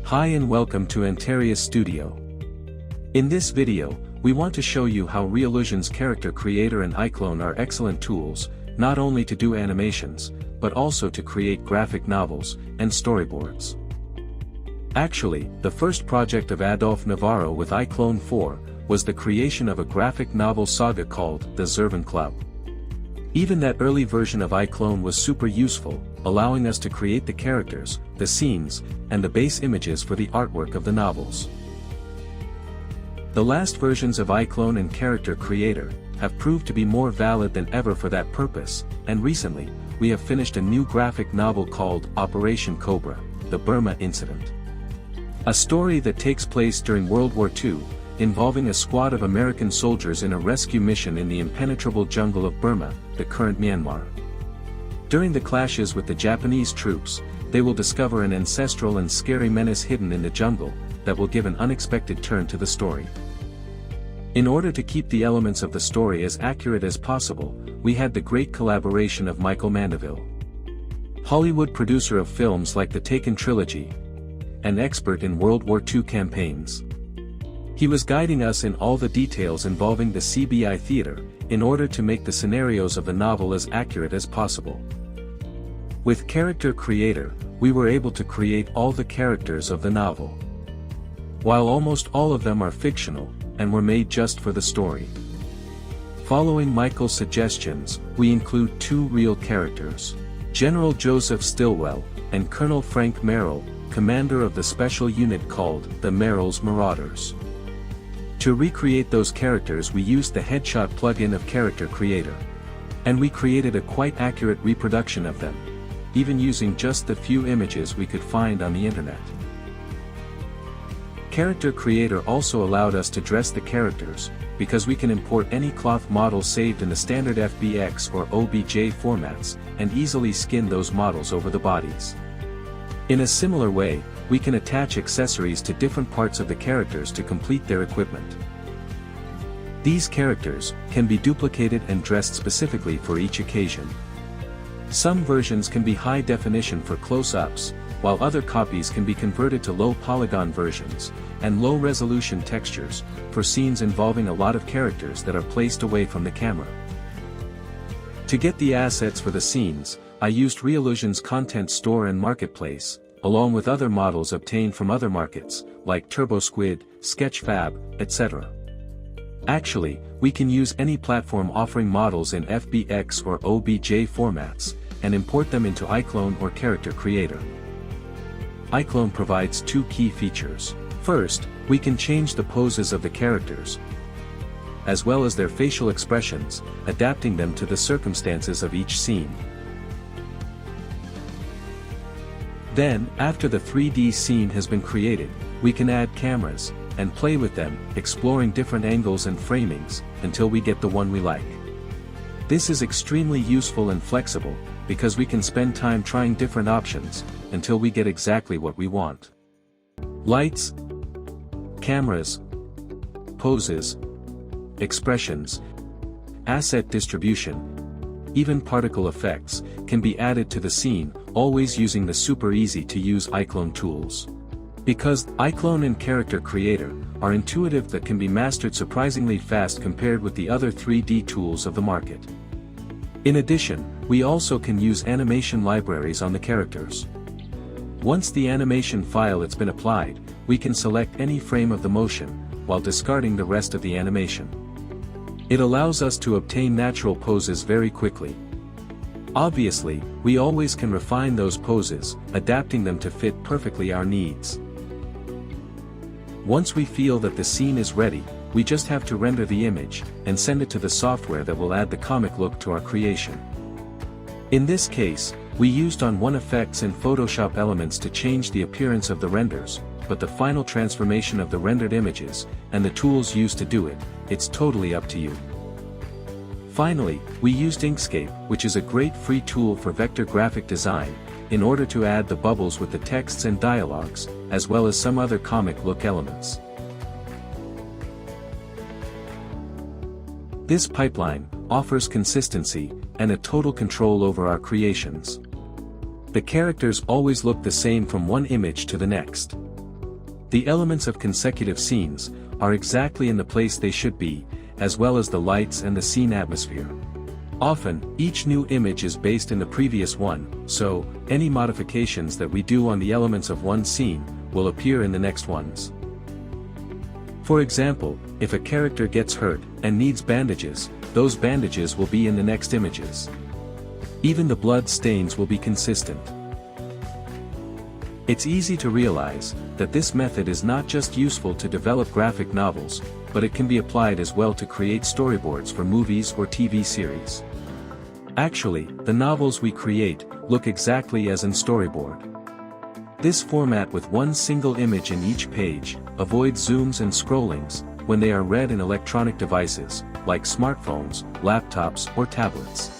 Hi and welcome to Antarius Studio. In this video, we want to show you how Reallusion's Character Creator and iClone are excellent tools, not only to do animations, but also to create graphic novels and storyboards. Actually, the first project of Adolf Navarro with iClone 4 was the creation of a graphic novel saga called The Zervan Club. Even that early version of iClone was super useful, allowing us to create the characters, the scenes, and the base images for the artwork of the novels. The last versions of iClone and Character Creator have proved to be more valid than ever for that purpose, and recently, we have finished a new graphic novel called Operation Cobra, The Burma Incident. A story that takes place during World War II, involving a squad of American soldiers in a rescue mission in the impenetrable jungle of Burma, the current Myanmar. During the clashes with the Japanese troops, they will discover an ancestral and scary menace hidden in the jungle, that will give an unexpected turn to the story. In order to keep the elements of the story as accurate as possible, we had the great collaboration of Michael Mandeville, Hollywood producer of films like the Taken trilogy, an expert in World War II campaigns. He was guiding us in all the details involving the CBI theater, in order to make the scenarios of the novel as accurate as possible. With Character Creator, we were able to create all the characters of the novel, while almost all of them are fictional, and were made just for the story. Following Michael's suggestions, we include two real characters, General Joseph Stilwell, and Colonel Frank Merrill, commander of the special unit called the Merrill's Marauders. To recreate those characters we used the Headshot plugin of Character Creator. And we created a quite accurate reproduction of them, even using just the few images we could find on the internet. Character Creator also allowed us to dress the characters, because we can import any cloth model saved in the standard FBX or OBJ formats, and easily skin those models over the bodies. In a similar way, we can attach accessories to different parts of the characters to complete their equipment. These characters can be duplicated and dressed specifically for each occasion. Some versions can be high definition for close-ups, while other copies can be converted to low polygon versions, and low resolution textures, for scenes involving a lot of characters that are placed away from the camera. To get the assets for the scenes, I used Reallusion's content store and marketplace, along with other models obtained from other markets, like TurboSquid, Sketchfab, etc. Actually, we can use any platform offering models in FBX or OBJ formats, and import them into iClone or Character Creator. iClone provides two key features. First, we can change the poses of the characters, as well as their facial expressions, adapting them to the circumstances of each scene. Then, after the 3D scene has been created, we can add cameras, and play with them, exploring different angles and framings, until we get the one we like. This is extremely useful and flexible, because we can spend time trying different options, until we get exactly what we want. Lights, cameras, poses, expressions, asset distribution, even particle effects, can be added to the scene, always using the super easy to use iClone tools. Because iClone and Character Creator are intuitive that can be mastered surprisingly fast compared with the other 3D tools of the market. In addition, we also can use animation libraries on the characters. Once the animation file has been applied, we can select any frame of the motion, while discarding the rest of the animation. It allows us to obtain natural poses very quickly. Obviously, we always can refine those poses, adapting them to fit perfectly our needs. Once we feel that the scene is ready, we just have to render the image, and send it to the software that will add the comic look to our creation. In this case, we used On1 effects and Photoshop elements to change the appearance of the renders, but the final transformation of the rendered images, and the tools used to do it, it's totally up to you. Finally, we used Inkscape, which is a great free tool for vector graphic design, in order to add the bubbles with the texts and dialogues, as well as some other comic look elements. This pipeline offers consistency and a total control over our creations. The characters always look the same from one image to the next. The elements of consecutive scenes are exactly in the place they should be, as well as the lights and the scene atmosphere. Often, each new image is based in the previous one, so any modifications that we do on the elements of one scene will appear in the next ones. For example, if a character gets hurt and needs bandages, those bandages will be in the next images. Even the blood stains will be consistent. It's easy to realize that this method is not just useful to develop graphic novels, but it can be applied as well to create storyboards for movies or TV series. Actually, the novels we create look exactly as in Storyboard. This format with one single image in each page avoids zooms and scrollings when they are read in electronic devices, like smartphones, laptops, or tablets.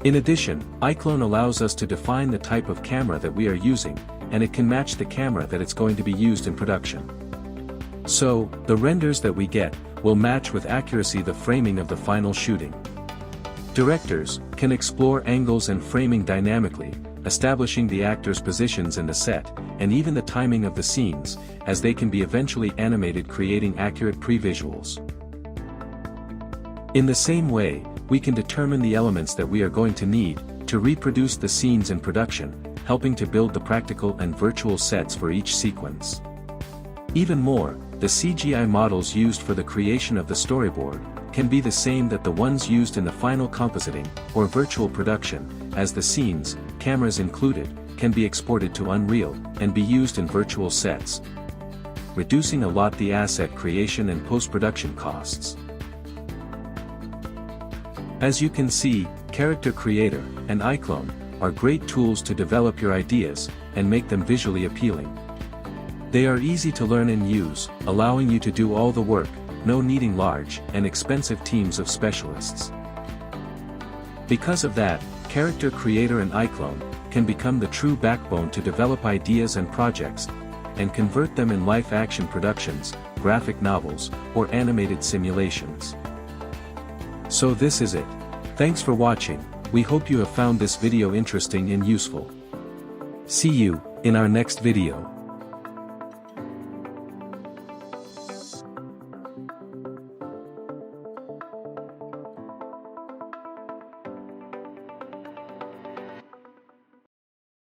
In addition, iClone allows us to define the type of camera that we are using, and it can match the camera that it's going to be used in production. So, the renders that we get will match with accuracy the framing of the final shooting. Directors can explore angles and framing dynamically, establishing the actors' positions in the set, and even the timing of the scenes, as they can be eventually animated, creating accurate pre-visuals. In the same way, we can determine the elements that we are going to need to reproduce the scenes in production, helping to build the practical and virtual sets for each sequence. Even more, the CGI models used for the creation of the storyboard can be the same that the ones used in the final compositing or virtual production, as the scenes, cameras included, can be exported to Unreal and be used in virtual sets, reducing a lot the asset creation and post-production costs. As you can see, Character Creator and iClone are great tools to develop your ideas and make them visually appealing. They are easy to learn and use, allowing you to do all the work, no needing large and expensive teams of specialists. Because of that, Character Creator and iClone can become the true backbone to develop ideas and projects, and convert them in live-action productions, graphic novels, or animated simulations. So this is it. Thanks for watching. We hope you have found this video interesting and useful. See you in our next video.